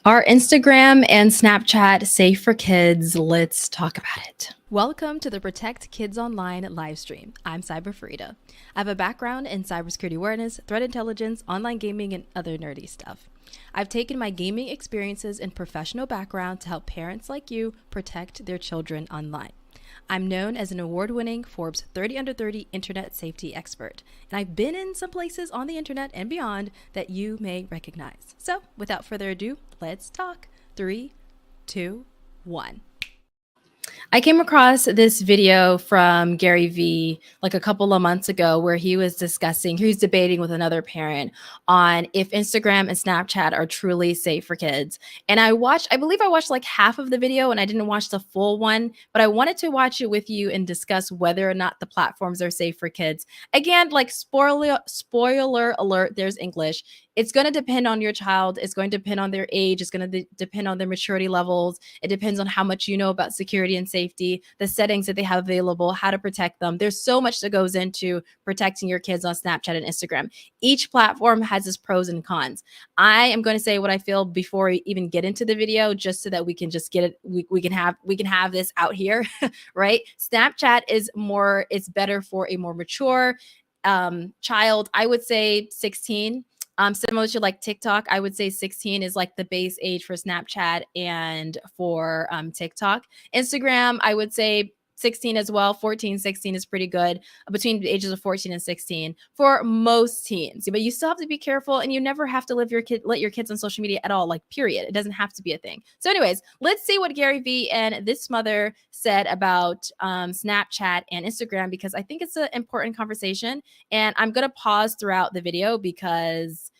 Are Instagram and Snapchat safe for kids? Let's talk about it. Welcome to the Protect Kids Online live stream. I'm CyberFareedah. I have a background in cybersecurity awareness, threat intelligence, online gaming, and other nerdy stuff. I've taken my gaming experiences and professional background to help parents like you protect their children online. I'm known as an award-winning Forbes 30 Under 30 internet safety expert, and I've been in some places on the internet and beyond that you may recognize. So, without further ado, let's talk. 3, 2, 1. I came across this video from Gary Vee like a couple of months ago where he was debating with another parent on if Instagram and Snapchat are truly safe for kids. And I believe I watched like half of the video and I didn't watch the full one, but I wanted to watch it with you and discuss whether or not the platforms are safe for kids. Again, like spoiler alert, there's English. It's going to depend on your child. It's going to depend on their age. It's going to depend on their maturity levels. It depends on how much you know about security and safety, the settings that they have available, how to protect them. There's so much that goes into protecting your kids on Snapchat and Instagram. Each platform has its pros and cons. I am going to say what I feel before we even get into the video, just so that we can just get it. We can have this out here, right? Snapchat it's better for a more mature child. I would say 16. Similar to like TikTok, I would say 16 is like the base age for Snapchat and for TikTok. Instagram, I would say 16 as well. 14, 16 is pretty good between the ages of 14 and 16 for most teens. But you still have to be careful, and you never have to let your kids on social media at all, like period. It doesn't have to be a thing. So anyways, let's see what Gary Vee and this mother said about Snapchat and Instagram, because I think it's an important conversation. And I'm going to pause throughout the video because,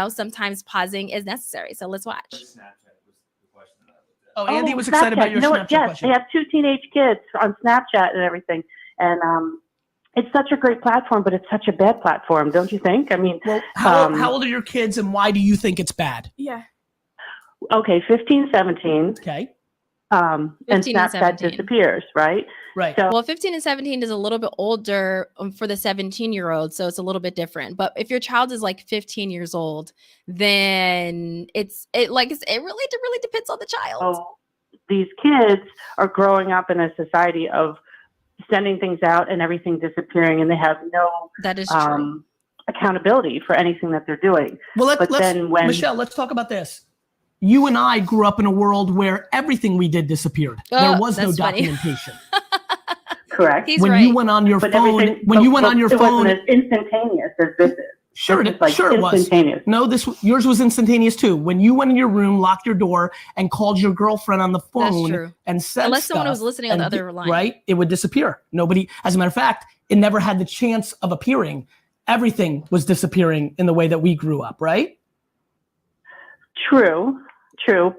sometimes pausing is necessary. So let's watch. Oh, Andy was excited about your Snapchat yes, question. They have 2 teenage kids on Snapchat and everything. And it's such a great platform, but it's such a bad platform, don't you think? I mean, well, how old are your kids, and why do you think it's bad? Yeah. Okay, 15, 17. Okay. And Snapchat disappears, right? Right. So, well, 15 and 17 is a little bit older for the 17-year-old, so it's a little bit different. But if your child is like 15 years old, then it really depends on the child. so these kids are growing up in a society of sending things out and everything disappearing, and they have no that is true. Accountability for anything that they're doing. Well, Michelle, let's talk about this. You and I grew up in a world where everything we did disappeared. There was no documentation. Correct. He's right. You went on your phone, it wasn't as instantaneous as this is. Sure, it was. No, yours was instantaneous too. When you went in your room, locked your door, and called your girlfriend on the phone and said unless someone was listening on the other line, right? It would disappear. Nobody, as a matter of fact, it never had the chance of appearing. Everything was disappearing in the way that we grew up, right? True,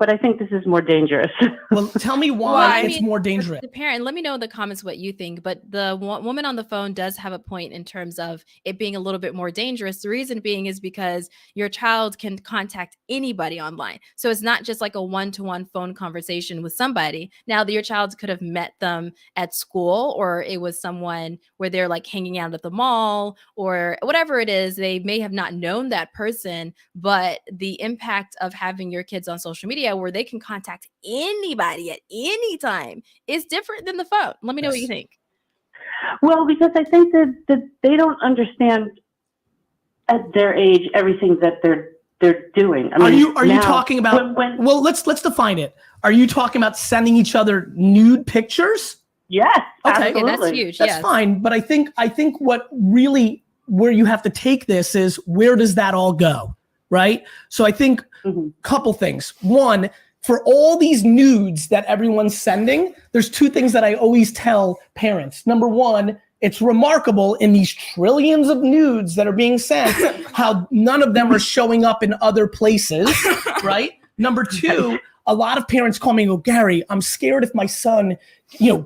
but I think this is more dangerous. Well, tell me why it's more dangerous. The parent, let me know in the comments what you think, but the woman on the phone does have a point in terms of it being a little bit more dangerous. The reason being is because your child can contact anybody online. So it's not just like a one-to-one phone conversation with somebody. Now, your child could have met them at school, or it was someone where they're like hanging out at the mall or whatever it is. They may have not known that person, but the impact of having your kids on social media where they can contact anybody at any time is different than the phone. Let me know what you think. Well, because I think that they don't understand at their age everything that they're doing. I mean, are you talking about well, let's define it. Are you talking about sending each other nude pictures? Yes. Okay, absolutely. That's huge. That's fine, but I think where you have to take this is, where does that all go? Right? So I think couple things. One, for all these nudes that everyone's sending, there's 2 things that I always tell parents. Number one, it's remarkable in these trillions of nudes that are being sent, how none of them are showing up in other places, right? Number 2, a lot of parents call me and go, Gary, I'm scared if my son,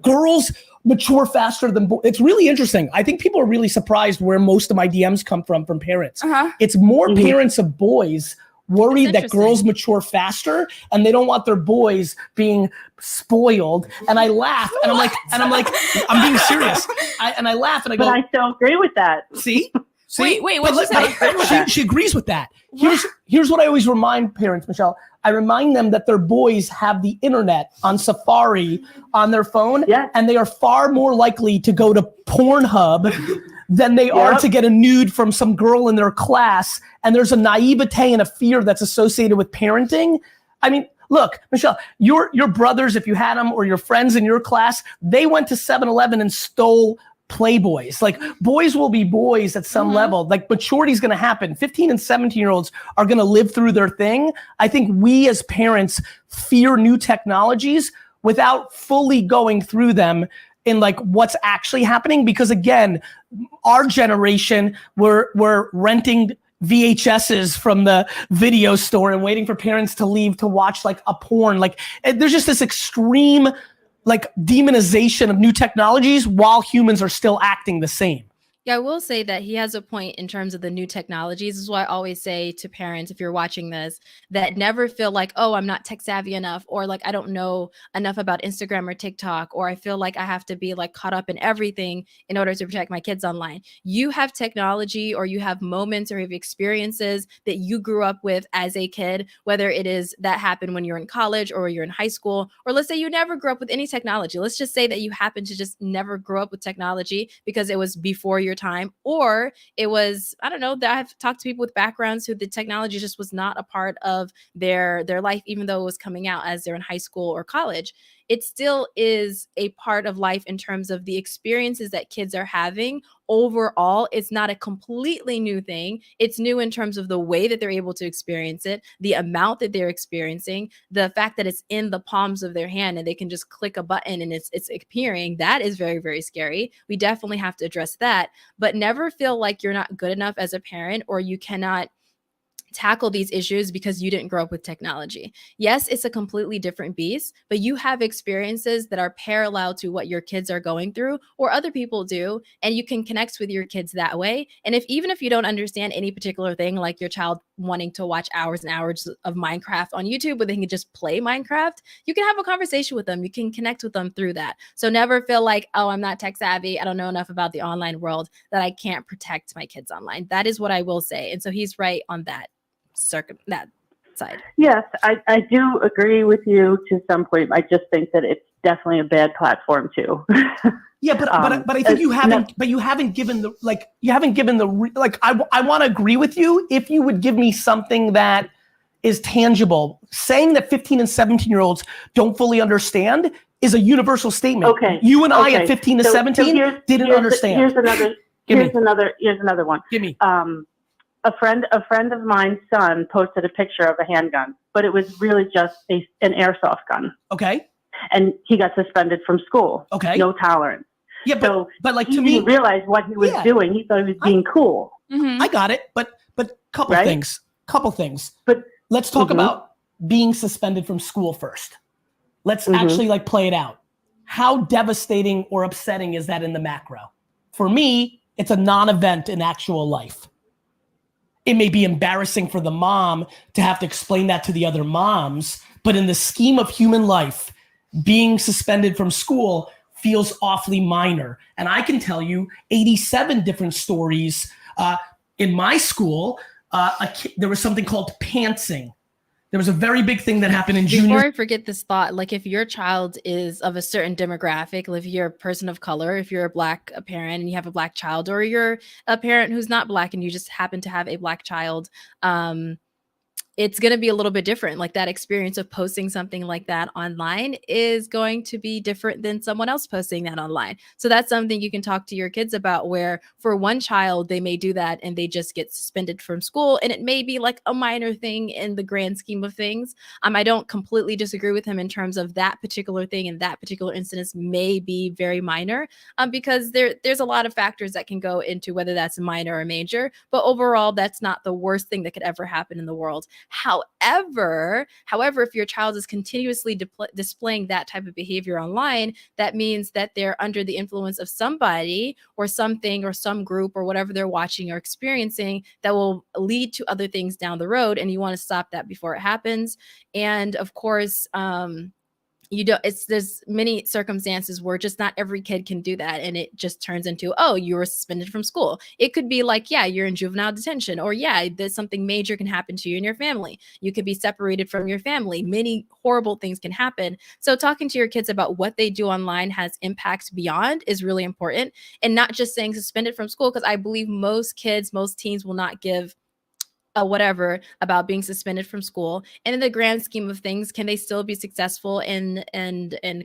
girls mature faster than boys. It's really interesting. I think people are really surprised where most of my DMs come from parents. It's more parents of boys worried that girls mature faster and they don't want their boys being spoiled. And I laugh and I'm like, I'm being serious. I laugh and I go, but I still agree with that. See? See? Wait, what'd you say? She agrees with that. Here's what I always remind parents, Michelle. I remind them that their boys have the internet on Safari on their phone, and they are far more likely to go to Pornhub than they are to get a nude from some girl in their class. And there's a naivete and a fear that's associated with parenting. I mean, look, Michelle, your brothers, if you had them, or your friends in your class, they went to 7-Eleven and stole Playboys. Like, boys will be boys at some level. Like, maturity is going to happen. 15 and 17-year-olds are going to live through their thing. I think we as parents fear new technologies without fully going through them in like what's actually happening. Because again, our generation, we're renting VHSs from the video store and waiting for parents to leave to watch like a porn. Like, there's just this extreme like demonization of new technologies while humans are still acting the same. Yeah, I will say that he has a point in terms of the new technologies. This is why I always say to parents, if you're watching this, that never feel like, oh, I'm not tech savvy enough, or like I don't know enough about Instagram or TikTok, or I feel like I have to be like caught up in everything in order to protect my kids online. You have technology, or you have moments, or you have experiences that you grew up with as a kid, whether it is that happened when you're in college or you're in high school, or let's say you never grew up with any technology. Let's just say that you happen to just never grow up with technology because it was before your time, or it was, I don't know, that I've talked to people with backgrounds who the technology just was not a part of their life, even though it was coming out as they're in high school or college. It still is a part of life in terms of the experiences that kids are having. Overall, it's not a completely new thing. It's new in terms of the way that they're able to experience it, the amount that they're experiencing, the fact that it's in the palms of their hand and they can just click a button and it's appearing. That is very, very scary. We definitely have to address that, but never feel like you're not good enough as a parent, or you cannot tackle these issues because you didn't grow up with technology. Yes, it's a completely different beast, but you have experiences that are parallel to what your kids are going through or other people do, and you can connect with your kids that way. And even if you don't understand any particular thing, like your child wanting to watch hours and hours of Minecraft on YouTube, but they can just play Minecraft, you can have a conversation with them. You can connect with them through that. So never feel like, oh, I'm not tech savvy, I don't know enough about the online world, that I can't protect my kids online. That is what I will say. And so he's right on that side. Yes, I do agree with you to some point. I just think that it's definitely a bad platform too. Yeah, but I think you haven't. But you haven't given the I want to agree with you if you would give me something that is tangible. Saying that 15 and 17-year-olds don't fully understand is a universal statement. Okay. You and I at 15 to 17 didn't understand. Here's another one. Give me. A friend of mine's son posted a picture of a handgun, but it was really just an airsoft gun. Okay. And he got suspended from school. Okay. No tolerance. Yeah, but like, to me, he didn't realize what he was doing. He thought he was being cool. I got it, but couple things. But let's talk about being suspended from school first. Let's actually like play it out. How devastating or upsetting is that in the macro? For me, it's a non-event in actual life. It may be embarrassing for the mom to have to explain that to the other moms, but in the scheme of human life, being suspended from school feels awfully minor. And I can tell you 87 different stories. In my school, there was something called pantsing. There was a very big thing that happened in junior. Before I forget this thought, like if your child is of a certain demographic, like if you're a person of color, if you're a black parent and you have a black child, or you're a parent who's not black and you just happen to have a black child, it's going to be a little bit different. Like that experience of posting something like that online is going to be different than someone else posting that online. So that's something you can talk to your kids about, where for one child, they may do that and they just get suspended from school. And it may be like a minor thing in the grand scheme of things. I don't completely disagree with him in terms of that particular thing, and that particular incident may be very minor, because there's a lot of factors that can go into whether that's minor or major. But overall, that's not the worst thing that could ever happen in the world. However, if your child is continuously displaying that type of behavior online, that means that they're under the influence of somebody or something or some group or whatever they're watching or experiencing that will lead to other things down the road. And you want to stop that before it happens. And of course, there's many circumstances where just not every kid can do that, and it just turns into, oh, you were suspended from school. It could be like, yeah, you're in juvenile detention, or yeah, there's something major can happen to you and your family. You could be separated from your family. Many horrible things can happen. So talking to your kids about what they do online has impacts beyond is really important, and not just saying suspended from school, because I believe most teens will not give whatever about being suspended from school. And in the grand scheme of things, can they still be successful in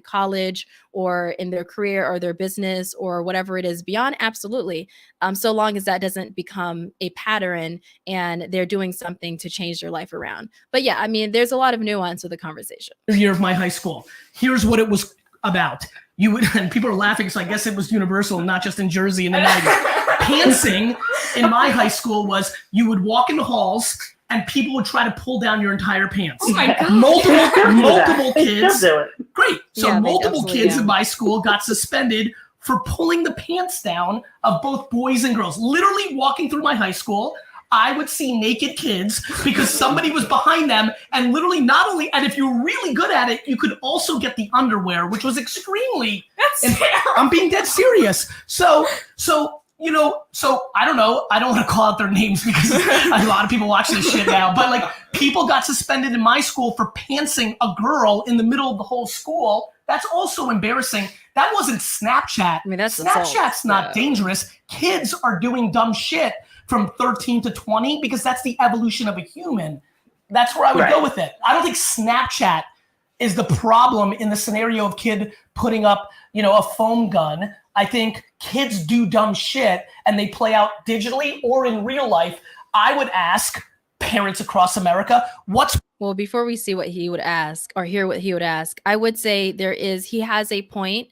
college or in their career or their business or whatever it is beyond? Absolutely. So long as that doesn't become a pattern and they're doing something to change their life around. But yeah, I mean, there's a lot of nuance with the conversation. Year of my high school. Here's what it was about. You would, and people are laughing, so I guess it was universal, not just in Jersey in the 90s. Pantsing in my high school was you would walk in the halls and people would try to pull down your entire pants. Oh my God. Multiple kids. Still do it. Great. So Yeah, multiple kids do. in my school got suspended for pulling the pants down of both boys and girls. Literally walking through my high school, I would see naked kids because somebody was behind them, and literally not only, and if you were really good at it, you could also get the underwear, which was extremely, I'm being dead serious. So I don't know. I don't want to call out their names because a lot of people watch this shit now, but like people got suspended in my school for pantsing a girl in the middle of the whole school. That's also embarrassing. That wasn't Snapchat. I mean, that's Snapchat's assault, not dangerous. Kids are doing dumb shit from 13 to 20 because that's the evolution of a human. That's where I would go with it. I don't think Snapchat is the problem in the scenario of kid putting up, a foam gun. I think kids do dumb shit and they play out digitally or in real life. I would ask parents across America, well, before we see what he would ask or hear what he would ask, I would say he has a point.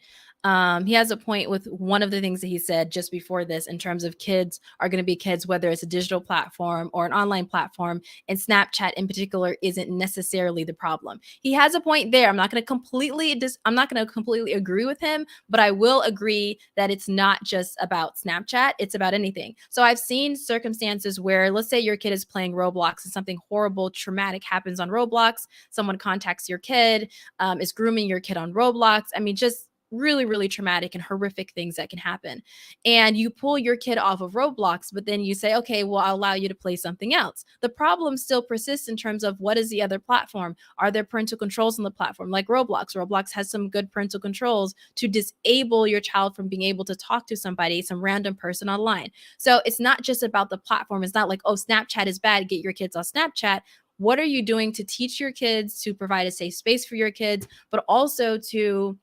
He has a point with one of the things that he said just before this in terms of kids are going to be kids, whether it's a digital platform or an online platform, and Snapchat in particular isn't necessarily the problem. He has a point there. I'm not going to completely agree with him, but I will agree that it's not just about Snapchat. It's about anything. So I've seen circumstances where, let's say your kid is playing Roblox and something horrible, traumatic happens on Roblox. Someone contacts your kid, is grooming your kid on Roblox. I mean, just really, really traumatic and horrific things that can happen. And you pull your kid off of Roblox, but then you say, okay, well, I'll allow you to play something else. The problem still persists in terms of what is the other platform? Are there parental controls on the platform like Roblox? Roblox has some good parental controls to disable your child from being able to talk to somebody, some random person online. So it's not just about the platform. It's not like, oh, Snapchat is bad, get your kids off Snapchat. What are you doing to teach your kids, to provide a safe space for your kids, but also to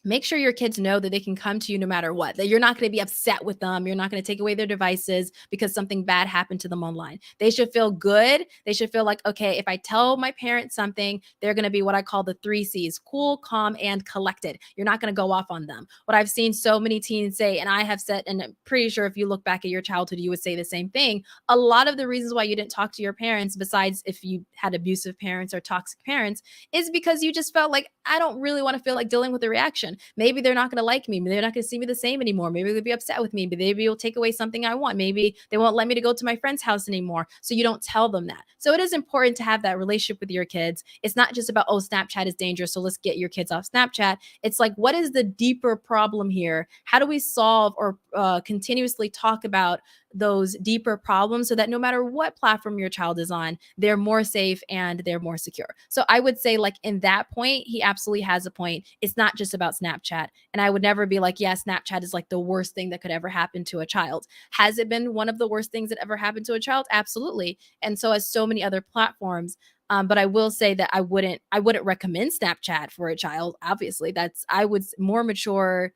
make sure your kids know that they can come to you no matter what, that you're not going to be upset with them. You're not going to take away their devices because something bad happened to them online. They should feel good. They should feel like, okay, if I tell my parents something, they're going to be what I call the 3 C's: cool, calm, and collected. You're not going to go off on them. What I've seen so many teens say, and I have said, and I'm pretty sure if you look back at your childhood, you would say the same thing. A lot of the reasons why you didn't talk to your parents, besides if you had abusive parents or toxic parents, is because you just felt like, I don't really want to feel like dealing with the reaction. Maybe they're not going to like me. Maybe they're not going to see me the same anymore. Maybe they'll be upset with me. Maybe they'll take away something I want. Maybe they won't let me to go to my friend's house anymore. So you don't tell them that. So it is important to have that relationship with your kids. It's not just about, oh, Snapchat is dangerous, so let's get your kids off Snapchat. It's like, what is the deeper problem here? How do we solve or continuously talk about those deeper problems so that no matter what platform your child is on, they're more safe and they're more secure? So I would say, like, in that point, he absolutely has a point. It's not just about Snapchat. And I would never be like, yeah, Snapchat is like the worst thing that could ever happen to a child. Has it been one of the worst things that ever happened to a child? Absolutely. And so has so many other platforms. But I will say that I wouldn't recommend Snapchat for a child. Obviously, I would more mature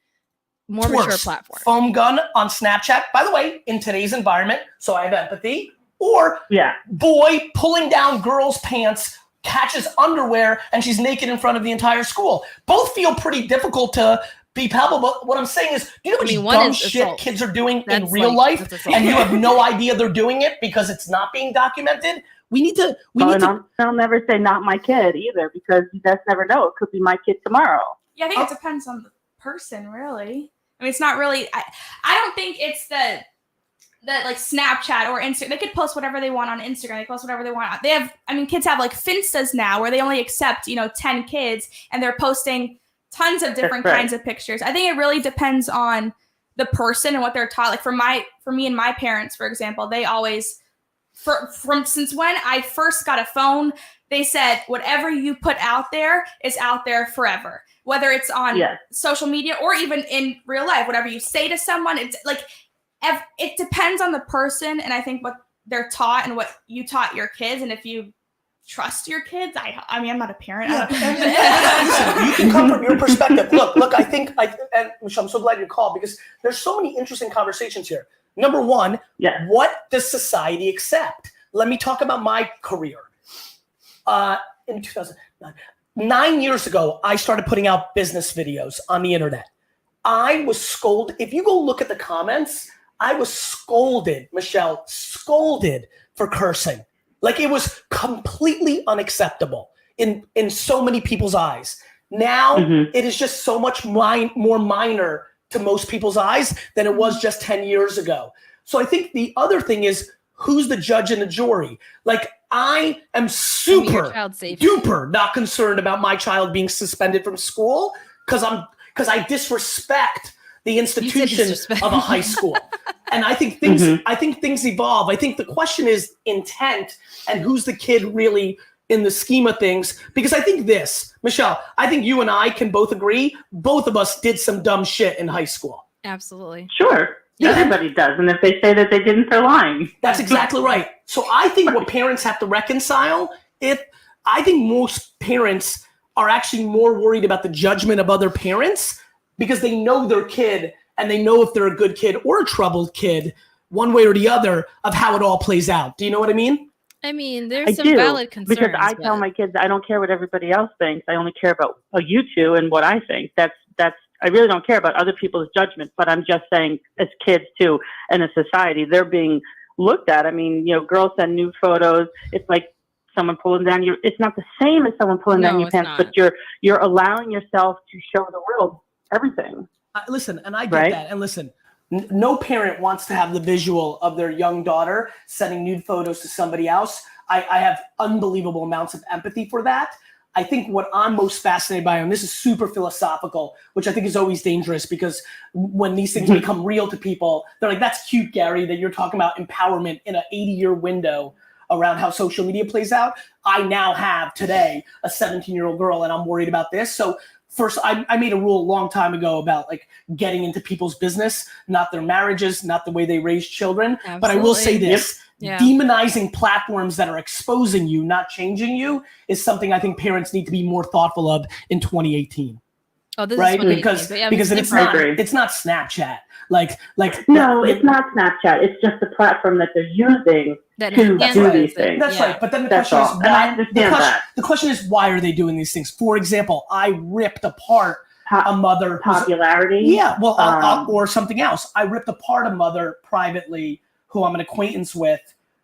platform. Foam gun on Snapchat, by the way, in today's environment, so I have empathy. Or boy pulling down girl's pants, catches underwear, and she's naked in front of the entire school. Both feel pretty difficult to be palpable. What I'm saying is, you know how much dumb shit assault. Kids are doing in real life, and you have no idea they're doing it because it's not being documented? I'll never say not my kid either, because you just never know. It could be my kid tomorrow. Yeah, I think it depends on the person, really. I mean, it's not really, I don't think it's that like Snapchat or Instagram, they could post whatever they want on Instagram. They post whatever they want. They have, I mean, kids have like Finstas now where they only accept, 10 kids and they're posting tons of different kinds of pictures. I think it really depends on the person and what they're taught. Like for me and my parents, for example, they always, since when I first got a phone, they said, whatever you put out there is out there forever. Whether it's on social media or even in real life, whatever you say to someone, it's like, it depends on the person. And I think what they're taught and what you taught your kids. And if you trust your kids, I mean, I'm not a parent. Listen, you can come from your perspective. Look, I think, and Michelle, I'm so glad you called because there's so many interesting conversations here. Number one, what does society accept? Let me talk about my career. In 2009, 9 years ago, I started putting out business videos on the internet. I was scolded. If you go look at the comments, I was scolded, Michelle, scolded for cursing. Like it was completely unacceptable in so many people's eyes. Now it is just so much more minor to most people's eyes than it was just 10 years ago. So I think the other thing is, who's the judge and the jury? Like I am super duper not concerned about my child being suspended from school because I disrespect the institution of a high school. And I think things evolve. I think the question is intent and who's the kid really in the scheme of things. Because I think this, Michelle, I think you and I can both agree, both of us did some dumb shit in high school. Absolutely. Sure. Yeah. Everybody does. And if they say that they didn't, they're lying. That's exactly right. So I think what parents have to reconcile, I think most parents are actually more worried about the judgment of other parents because they know their kid and they know if they're a good kid or a troubled kid, one way or the other, of how it all plays out. Do you know what I mean? I mean, there's some valid concerns. Because I tell my kids, I don't care what everybody else thinks. I only care about you two and what I think. I really don't care about other people's judgment, but I'm just saying as kids too, and a society, they're being looked at. I mean, girls send nude photos. It's like someone pulling down it's not the same as someone pulling down your pants, but you're allowing yourself to show the world everything. Listen, and I get that. And listen, no parent wants to have the visual of their young daughter sending nude photos to somebody else. I have unbelievable amounts of empathy for that. I think what I'm most fascinated by, and this is super philosophical, which I think is always dangerous because when these things become real to people, they're like, that's cute, Gary, that you're talking about empowerment in an 80-year window around how social media plays out. I now have today a 17-year-old girl and I'm worried about this. So first, I made a rule a long time ago about like getting into people's business, not their marriages, not the way they raise children. Absolutely. But I will say this, demonizing platforms that are exposing you, not changing you, is something I think parents need to be more thoughtful of in 2018. Oh, this right? is Because it's not Snapchat. No, it's not Snapchat. It's just the platform that they're using to do these things. That's right. But then the question is why? The question is why are they doing these things? For example, I ripped apart a mother popularity. Yeah, well, or something else. I ripped apart a mother privately who I'm an acquaintance with,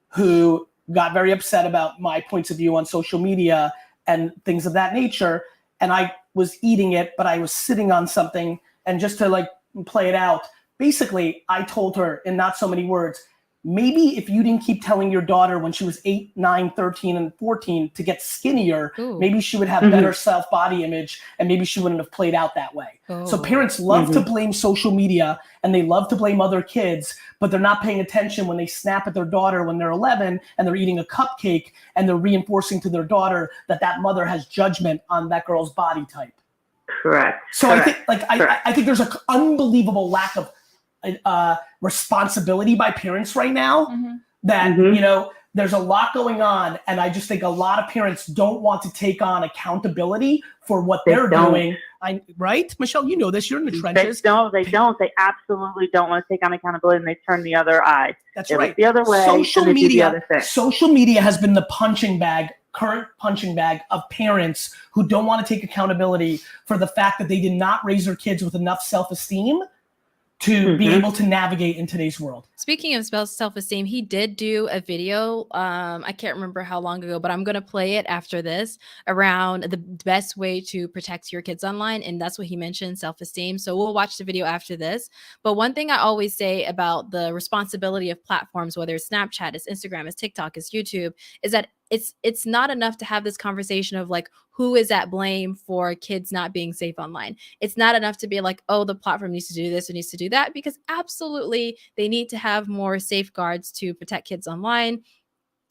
who got very upset about my points of view on social media and things of that nature. And I was eating it, but I was sitting on something, and just to like play it out, basically I told her in not so many words, maybe if you didn't keep telling your daughter when she was 8, 9, 13, and 14 to get skinnier, maybe she would have better self-body image and maybe she wouldn't have played out that way. So parents love to blame social media and they love to blame other kids, but they're not paying attention when they snap at their daughter when they're 11 and they're eating a cupcake and they're reinforcing to their daughter that mother has judgment on that girl's body type. Correct. So I think there's an unbelievable lack of responsibility by parents right now that, there's a lot going on. And I just think a lot of parents don't want to take on accountability for what they're doing. Right? Michelle, you know this, you're in the trenches. They don't. They absolutely don't want to take on accountability and they turn the other eye. That's right. The other way. Social media has been the current punching bag of parents who don't want to take accountability for the fact that they did not raise their kids with enough self-esteem to be able to navigate in today's world. Speaking of self-esteem, he did do a video. I can't remember how long ago, but I'm going to play it after this around the best way to protect your kids online. And that's what he mentioned, self-esteem. So we'll watch the video after this. But one thing I always say about the responsibility of platforms, whether it's Snapchat, it's Instagram, it's TikTok, it's YouTube, is that it's not enough to have this conversation of like, who is at blame for kids not being safe online. It's not enough to be like, oh, the platform needs to do this or needs to do that, because absolutely they need to have more safeguards to protect kids online.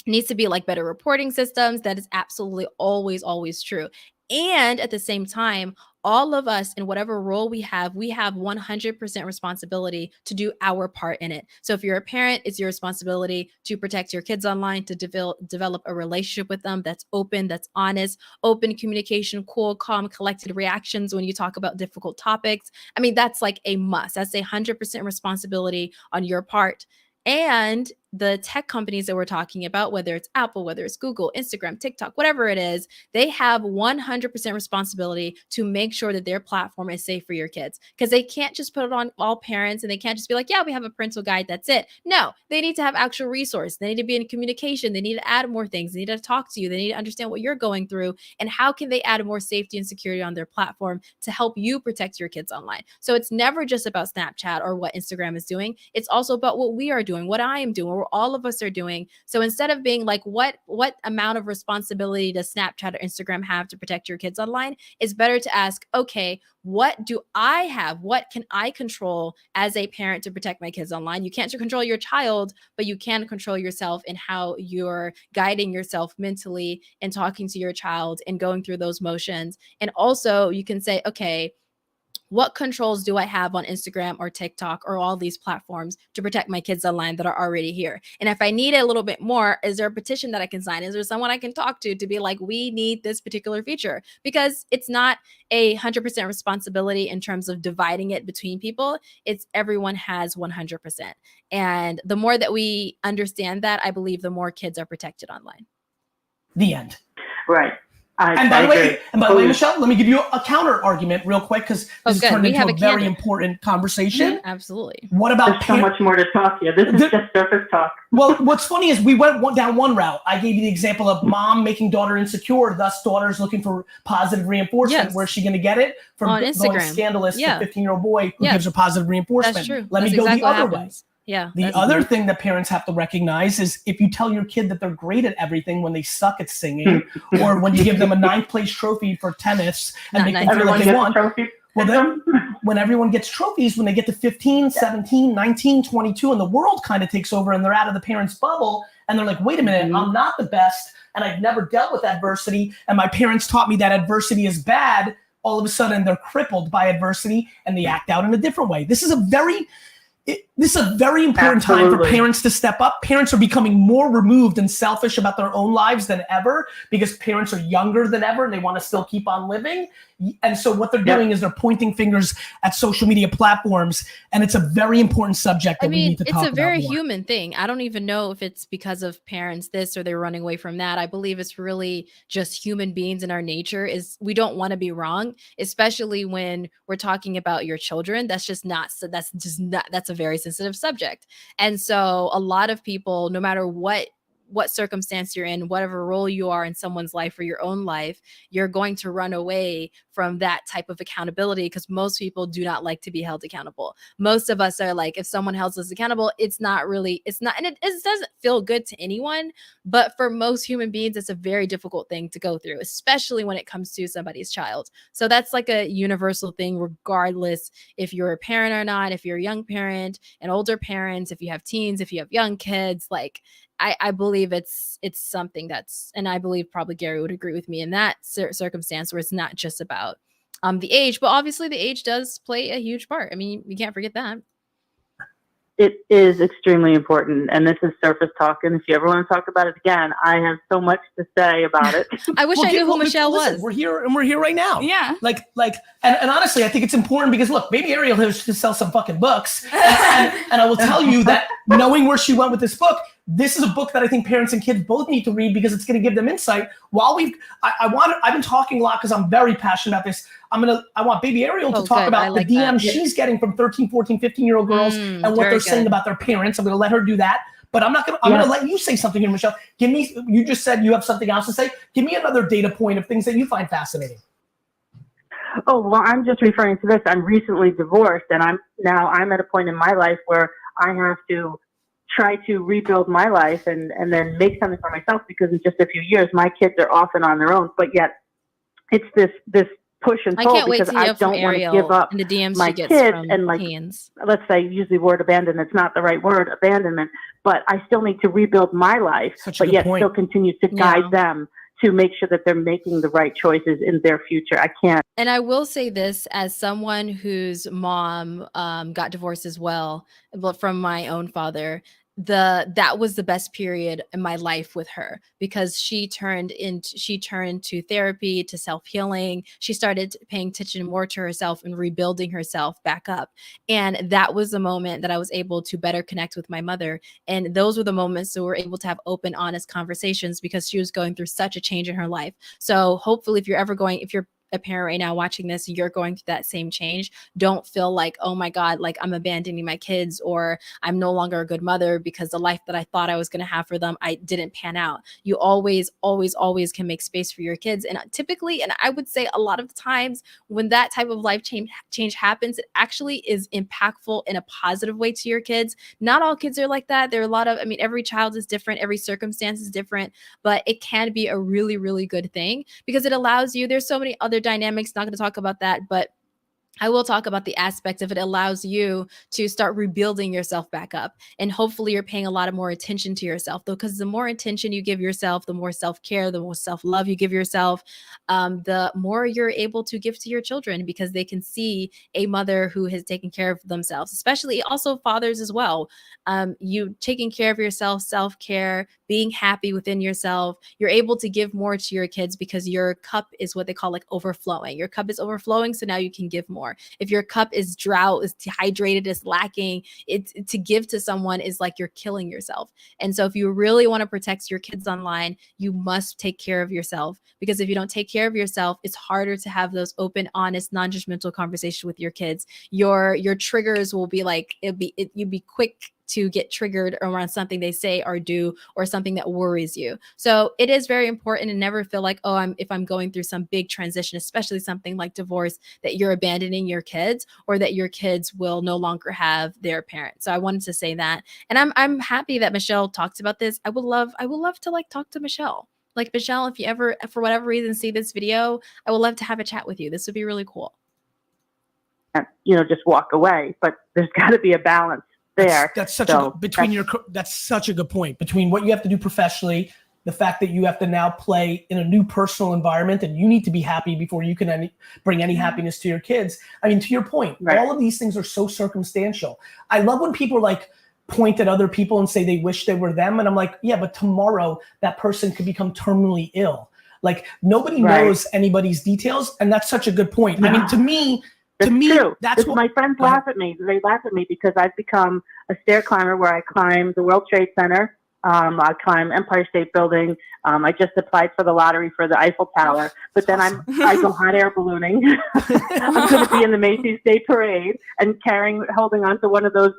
It needs to be like better reporting systems. That is absolutely always true. And at the same time, all of us in whatever role we have 100% responsibility to do our part in it. So if you're a parent, it's your responsibility to protect your kids online, to develop a relationship with them that's open, that's honest, open communication, cool, calm, collected reactions when you talk about difficult topics. I mean, that's like a must. That's 100% responsibility on your part. And the tech companies that we're talking about, whether it's Apple, whether it's Google, Instagram, TikTok, whatever it is, they have 100% responsibility to make sure that their platform is safe for your kids, because they can't just put it on all parents and they can't just be like, yeah, we have a parental guide, that's it. No, they need to have actual resource. They need to be in communication. They need to add more things. They need to talk to you. They need to understand what you're going through and how can they add more safety and security on their platform to help you protect your kids online. So it's never just about Snapchat or what Instagram is doing. It's also about what we are doing, what I am doing, what all of us are doing. So instead of being like, what amount of responsibility does Snapchat or Instagram have to protect your kids online? It's better to ask, okay, what do I have? What can I control as a parent to protect my kids online? You can't control your child, but you can control yourself in how you're guiding yourself mentally and talking to your child and going through those motions. And also you can say, okay, what controls do I have on Instagram or TikTok or all these platforms to protect my kids online that are already here? And if I need it a little bit more, is there a petition that I can sign? Is there someone I can talk to be like, we need this particular feature? Because it's not 100% responsibility in terms of dividing it between people. It's everyone has 100%. And the more that we understand that, I believe the more kids are protected online. The end. Right. And by the way, Michelle, let me give you a counter argument real quick, because this has turned into a very important conversation. Absolutely. What about There's so much more to talk here. This is just surface talk. Well, what's funny is we went down one route. I gave you the example of mom making daughter insecure, thus daughter's looking for positive reinforcement. Yes. Where's she going to get it? From on Instagram. Going scandalous to 15-year-old boy who gives her positive reinforcement. That's true. Let me go the other way. Yeah. The other thing that parents have to recognize is if you tell your kid that they're great at everything when they suck at singing, or when you give them a 9th place trophy for tennis and make them feel like they won. Well, then when everyone gets trophies, when they get to 15, 17, 19, 22, and the world kind of takes over and they're out of the parents' bubble and they're like, wait a minute, I'm not the best and I've never dealt with adversity and my parents taught me that adversity is bad. All of a sudden they're crippled by adversity and they act out in a different way. This is a very important time for parents to step up. Parents are becoming more removed and selfish about their own lives than ever because parents are younger than ever and they want to still keep on living. And so what they're doing is they're pointing fingers at social media platforms, and it's a very important subject that we need to talk about. It's a very human thing. I don't even know if it's because of parents this or they're running away from that. I believe it's really just human beings in our nature is we don't want to be wrong, especially when we're talking about your children. That's a very sensitive subject. And so a lot of people, no matter what circumstance you're in, whatever role you are in someone's life or your own life, you're going to run away from that type of accountability because most people do not like to be held accountable. Most of us are like, if someone holds us accountable, and it doesn't feel good to anyone, but for most human beings, it's a very difficult thing to go through, especially when it comes to somebody's child. So that's like a universal thing, regardless if you're a parent or not, if you're a young parent, an older parent, if you have teens, if you have young kids, like I believe it's something that's, and I believe probably Gary would agree with me in that circumstance where it's not just about the age, but obviously the age does play a huge part. I mean, you can't forget that. It is extremely important, and this is surface talk. And if you ever want to talk about it again, I have so much to say about it. I wish I knew who Michelle was. We're here right now. Yeah. And honestly, I think it's important because look, maybe Ariel has to sell some fucking books, and I will tell you that knowing where she went with this book, this is a book that I think parents and kids both need to read because it's going to give them insight. While I've been talking a lot because I'm very passionate about this. I want baby Ariel to talk about the DMs she's getting from 13, 14, 15-year-old girls and what they're saying about their parents. I'm going to let her do that. But I'm going to let you say something here, Michelle. You just said you have something else to say. Give me another data point of things that you find fascinating. Oh, well, I'm just referring to this. I'm recently divorced, and I'm at a point in my life where I have to try to rebuild my life and then make something for myself, because in just a few years, my kids are off and on their own. But yet it's this push and pull because I don't want to give up the DMs my kids and like, let's say, use the word abandon. It's not the right word, abandonment, but I still need to rebuild my life, but yet still continue to guide them to make sure that they're making the right choices in their future. I can't. And I will say this as someone whose mom got divorced as well, but from my own father. That was the best period in my life with her, because she turned to therapy, to self-healing. She started paying attention more to herself and rebuilding herself back up. And that was the moment that I was able to better connect with my mother. And those were the moments that we were able to have open, honest conversations, because she was going through such a change in her life. So hopefully if you're a parent right now watching this, you're going through that same change. Don't feel like, oh my God, like I'm abandoning my kids, or I'm no longer a good mother because the life that I thought I was going to have for them, I didn't pan out. You always can make space for your kids. And typically, and I would say a lot of the times when that type of life change happens, it actually is impactful in a positive way to your kids. Not all kids are like that. There are a lot of, every child is different. Every circumstance is different, but it can be a really, really good thing because it allows you, there's so many other dynamics, not going to talk about that, but I will talk about the aspect of it allows you to start rebuilding yourself back up. And hopefully you're paying a lot of more attention to yourself, though, because the more attention you give yourself, the more self-care, the more self-love you give yourself, the more you're able to give to your children, because they can see a mother who has taken care of themselves, especially also fathers as well. You taking care of yourself, self-care, being happy within yourself, you're able to give more to your kids because your cup is what they call like overflowing. Your cup is overflowing, so now you can give more. If your cup is drought, is dehydrated, is lacking, to give to someone is like you're killing yourself. And so if you really want to protect your kids online, you must take care of yourself, because if you don't take care of yourself, it's harder to have those open, honest, non-judgmental conversations with your kids. Your triggers will be like, you'd be quick to get triggered around something they say or do, or something that worries you. So it is very important to never feel like, if I'm going through some big transition, especially something like divorce, that you're abandoning your kids, or that your kids will no longer have their parents. So I wanted to say that. And I'm happy that Michelle talked about this. I would love to like talk to Michelle. Like, Michelle, if you ever, for whatever reason, see this video, I would love to have a chat with you. This would be really cool. Just walk away, but there's got to be a balance there. That's such a good point, between what you have to do professionally, the fact that you have to now play in a new personal environment, and you need to be happy before you can bring any happiness to your kids. To your point, all of these things are so circumstantial. I love when people like point at other people and say they wish they were them, and I'm like, yeah, but tomorrow that person could become terminally ill. Like, nobody knows anybody's details, and that's such a good point. To me, true. That's what my friends laugh at me. They laugh at me because I've become a stair climber, where I climb the World Trade Center. I climb Empire State Building. I just applied for the lottery for the Eiffel Tower, but then I go hot air ballooning. I'm going to be in the Macy's Day Parade and holding on to one of those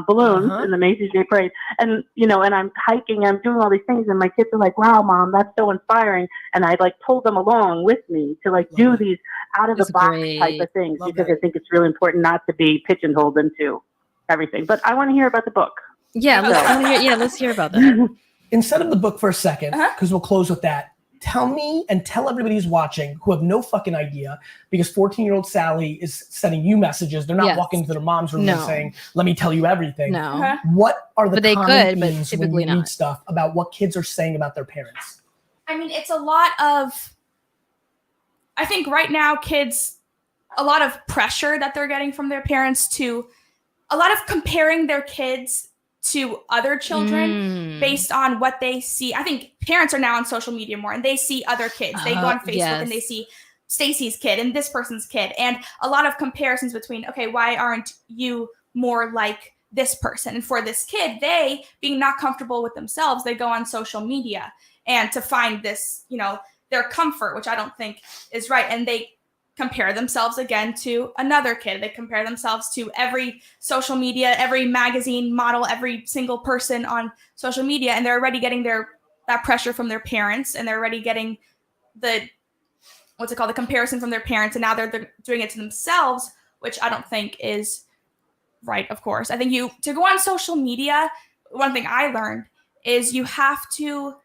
balloons in the Macy's Day Parade. And, and I'm hiking, I'm doing all these things, and my kids are like, wow, Mom, that's so inspiring. And I like pull them along with me to like do these out of the box type of things, because I think it's really important not to be pigeonholed into everything. But I want to hear about the book. Yeah, let's hear about that. Instead of the book for a second, because we'll close with that. Tell me and tell everybody who's watching who have no fucking idea, because 14-year-old Sally is sending you messages. They're not walking to their mom's room and saying, let me tell you everything. No. What are the common themes but when you not. read stuff about what kids are saying about their parents? It's a lot of, I think right now kids, a lot of pressure that they're getting from their parents, to a lot of comparing their kids to other children based on what they see. I think parents are now on social media more, and they see other kids. They go on Facebook and they see Stacy's kid and this person's kid, and a lot of comparisons between, okay, why aren't you more like this person. And for this kid, they being not comfortable with themselves, they go on social media and to find this, you know, their comfort, which I don't think is right. And they compare themselves again to another kid. They compare themselves to every social media, every magazine model, every single person on social media. And they're already getting that pressure from their parents, and they're already getting the comparison from their parents. And now they're doing it to themselves, which I don't think is right, of course. I think to go on social media, one thing I learned is you have to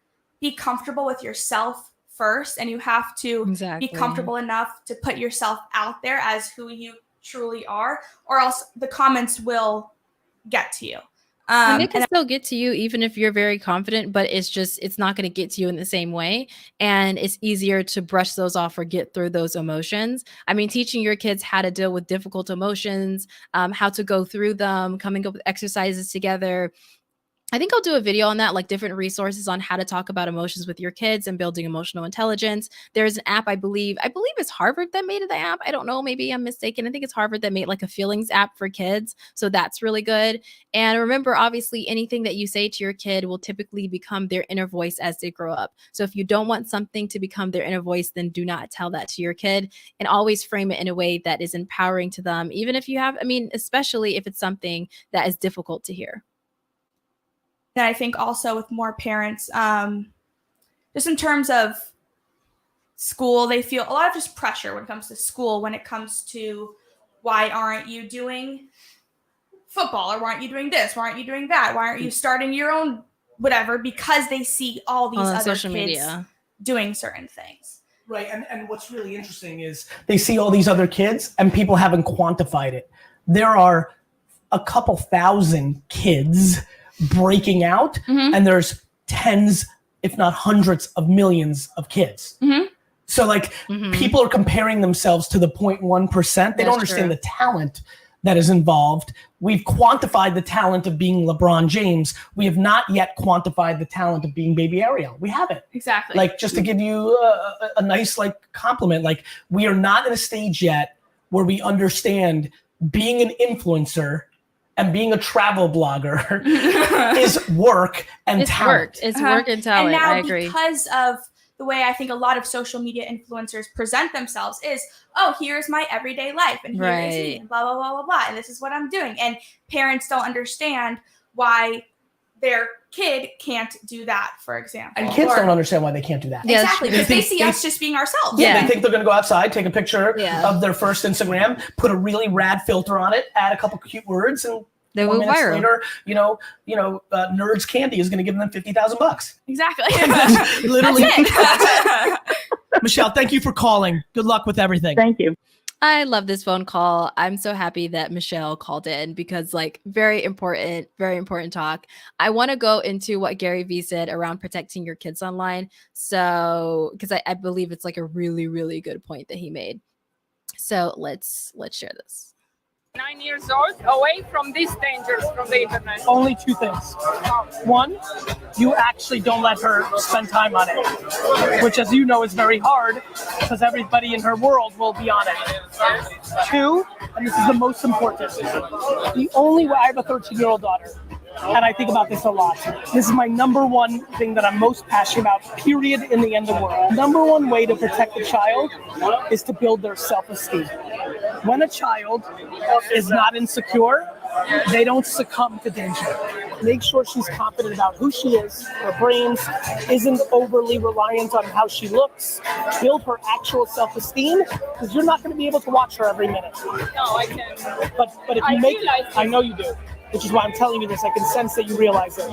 be comfortable with yourself first, and you have to be comfortable enough to put yourself out there as who you truly are, or else the comments will get to you. And they can still get to you even if you're very confident, but it's not going to get to you in the same way. And it's easier to brush those off or get through those emotions. I mean, teaching your kids how to deal with difficult emotions, how to go through them, coming up with exercises together. I think I'll do a video on that, like different resources on how to talk about emotions with your kids and building emotional intelligence. There's an app, I believe it's Harvard that made the app. I don't know, maybe I'm mistaken. I think it's Harvard that made like a feelings app for kids. So that's really good. And remember, obviously, anything that you say to your kid will typically become their inner voice as they grow up. So if you don't want something to become their inner voice, then do not tell that to your kid, and always frame it in a way that is empowering to them, even if especially if it's something that is difficult to hear. And I think also with more parents, just in terms of school, they feel a lot of just pressure when it comes to school, when it comes to why aren't you doing football, or why aren't you doing this? Why aren't you doing that? Why aren't you starting your own whatever? Because they see all these other social kids media doing certain things. Right. And what's really interesting is they see all these other kids and people haven't quantified it. There are a couple thousand kids breaking out, and there's tens, if not hundreds of millions of kids. So like people are comparing themselves to the 0.1%. They don't understand the talent that is involved. We've quantified the talent of being LeBron James. We have not yet quantified the talent of being Baby Ariel. We haven't. Exactly. Like, just to give you a nice like compliment, like we are not in a stage yet where we understand being an influencer and being a travel blogger is work and talent. It's work and talent. And now, I agree. because of the way I think a lot of social media influencers present themselves is, oh, here's my everyday life, and here is me, and blah, blah, blah, blah, blah, and this is what I'm doing. And parents don't understand why their kid can't do that, for example. And kids don't understand why they can't do that. Yeah, exactly, because they see us just being ourselves. Yeah, they think they're gonna go outside, take a picture of their first Instagram, put a really rad filter on it, add a couple cute words, and they will viral. Later, Nerds Candy is gonna give them $50,000. Exactly. Literally. Michelle, thank you for calling. Good luck with everything. Thank you. I love this phone call. I'm so happy that Michelle called in, because very important talk. I want to go into what Gary Vee said around protecting your kids online. So, because I believe it's like a really, really good point that he made. So let's share this. 9 years old, away from these dangers from the internet. Only two things. One, you actually don't let her spend time on it, which, as you know, is very hard because everybody in her world will be on it. Two, and this is the most important, the only way, I have a 13-year-old daughter, and I think about this a lot. This is my number one thing that I'm most passionate about, period, in the end of the world. Number one way to protect a child is to build their self-esteem. When a child is not insecure, they don't succumb to danger. Make sure she's confident about who she is, her brains, isn't overly reliant on how she looks. Build her actual self-esteem, because you're not going to be able to watch her every minute. No, I can't. But if you make, I know you do, which is why I'm telling you this. I can sense that you realize it.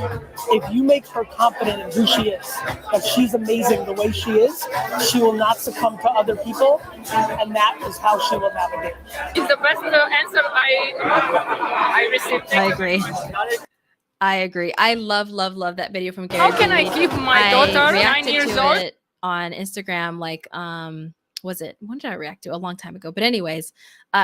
If you make her confident in who she is, that she's amazing the way she is, she will not succumb to other people, and that is how she will navigate. It's the best answer I received. I agree. I love that video from Gary. How can I keep my daughter 9 years old on Instagram was it, when did I react to? A long time ago. But anyways,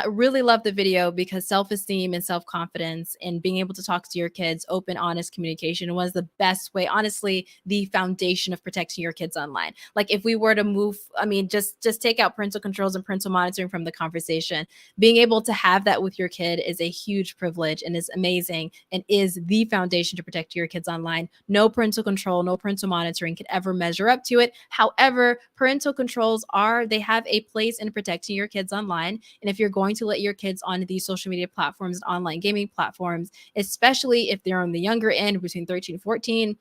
really love the video because self-esteem and self-confidence and being able to talk to your kids, open, honest communication was the best way, honestly, the foundation of protecting your kids online. Like if we were to move, I mean, just take out parental controls and parental monitoring from the conversation, being able to have that with your kid is a huge privilege and is amazing and is the foundation to protect your kids online. No parental control, no parental monitoring could ever measure up to it. However, parental controls they have a place in protecting your kids online. And if you're going to let your kids on these social media platforms and online gaming platforms, especially if they're on the younger end between 13 and 14,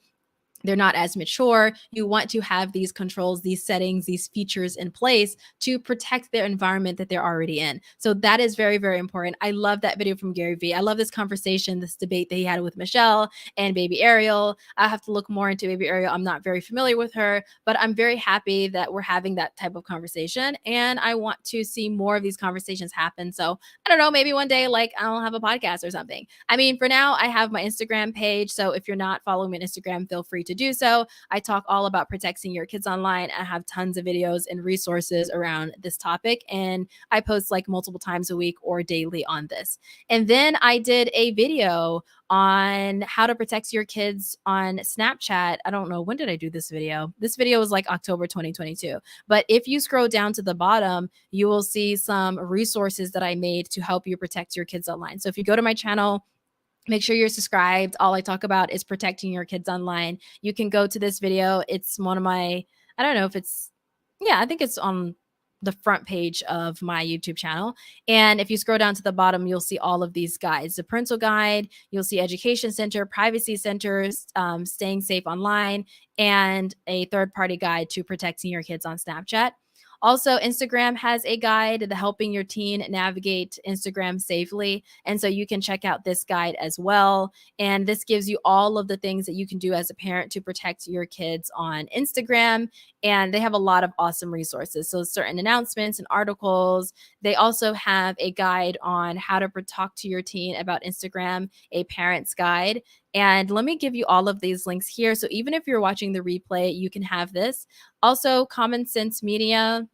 they're not as mature. You want to have these controls, these settings, these features in place to protect their environment that they're already in. So that is very, very important. I love that video from Gary Vee. I love this conversation, this debate that he had with Michelle and baby Ariel. I have to look more into baby Ariel. I'm not very familiar with her, but I'm very happy that we're having that type of conversation. And I want to see more of these conversations happen. So I don't know, maybe one day, like I'll have a podcast or something. I mean, for now, I have my Instagram page. So if you're not following me on Instagram, feel free to do so. I talk all about protecting your kids online. I have tons of videos and resources around this topic, and I post like multiple times a week or daily on this. And then I did a video on how to protect your kids on Snapchat. I don't know, when did I do this video? This video was like October 2022. But if you scroll down to the bottom, you will see some resources that I made to help you protect your kids online. So if you go to my channel, make sure you're subscribed. All I talk about is protecting your kids online. You can go to this video. It's one of my, I don't know if it's, yeah, I think it's on the front page of my YouTube channel. And if you scroll down to the bottom, you'll see all of these guides. The parental guide, you'll see education center, privacy centers, staying safe online, and a third-party guide to protecting your kids on Snapchat. Also, Instagram has a guide to helping your teen navigate Instagram safely. And so you can check out this guide as well. And this gives you all of the things that you can do as a parent to protect your kids on Instagram. And they have a lot of awesome resources. So certain announcements and articles. They also have a guide on how to talk to your teen about Instagram, a parent's guide. And let me give you all of these links here. So even if you're watching the replay, you can have this. Also, Common Sense Media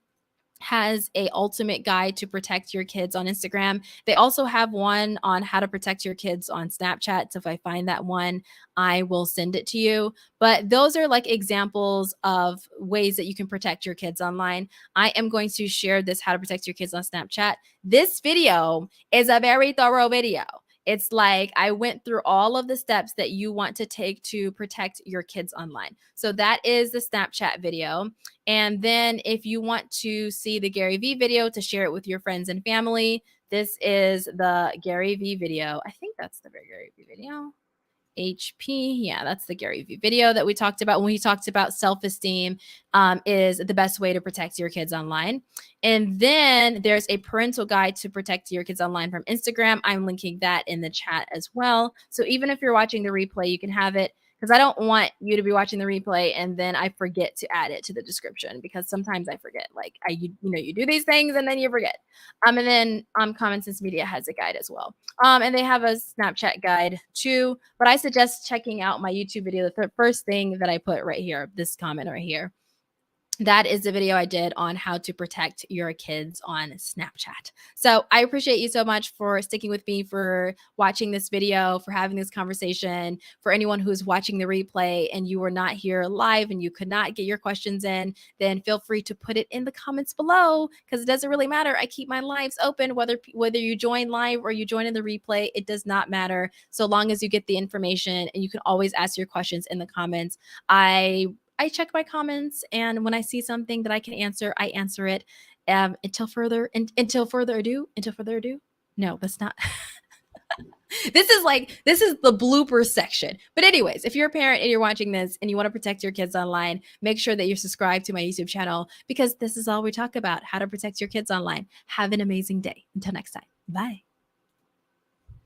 has a ultimate guide to protect your kids on Instagram. They also have one on how to protect your kids on Snapchat. So if I find that one, I will send it to you. But those are like examples of ways that you can protect your kids online. I am going to share this how to protect your kids on Snapchat. This video is a very thorough video. It's like I went through all of the steps that you want to take to protect your kids online. So that is the Snapchat video. And then if you want to see the Gary Vee video to share it with your friends and family, this is the Gary Vee video. I think that's the Gary Vee video. HP. Yeah, that's the Gary Vee video that we talked about when he talked about self-esteem is the best way to protect your kids online. And then there's a parental guide to protect your kids online from Instagram. I'm linking that in the chat as well. So even if you're watching the replay, you can have it, because I don't want you to be watching the replay and then I forget to add it to the description, because sometimes I forget. Like you do these things and then you forget. And then Common Sense Media has a guide as well. And they have a Snapchat guide too. But I suggest checking out my YouTube video. The first thing that I put right here, this comment right here. That is the video I did on how to protect your kids on Snapchat. So I appreciate you so much for sticking with me, for watching this video, for having this conversation. For anyone who's watching the replay and you were not here live and you could not get your questions in, then feel free to put it in the comments below, because it doesn't really matter. I keep my lives open, whether you join live or you join in the replay, it does not matter. So long as you get the information, and you can always ask your questions in the comments. I check my comments, and when I see something that I can answer, I answer it. Until further ado. No, that's not. This is the blooper section. But anyways, if you're a parent and you're watching this and you want to protect your kids online, make sure that you're subscribed to my YouTube channel, because this is all we talk about: how to protect your kids online. Have an amazing day. Until next time. Bye.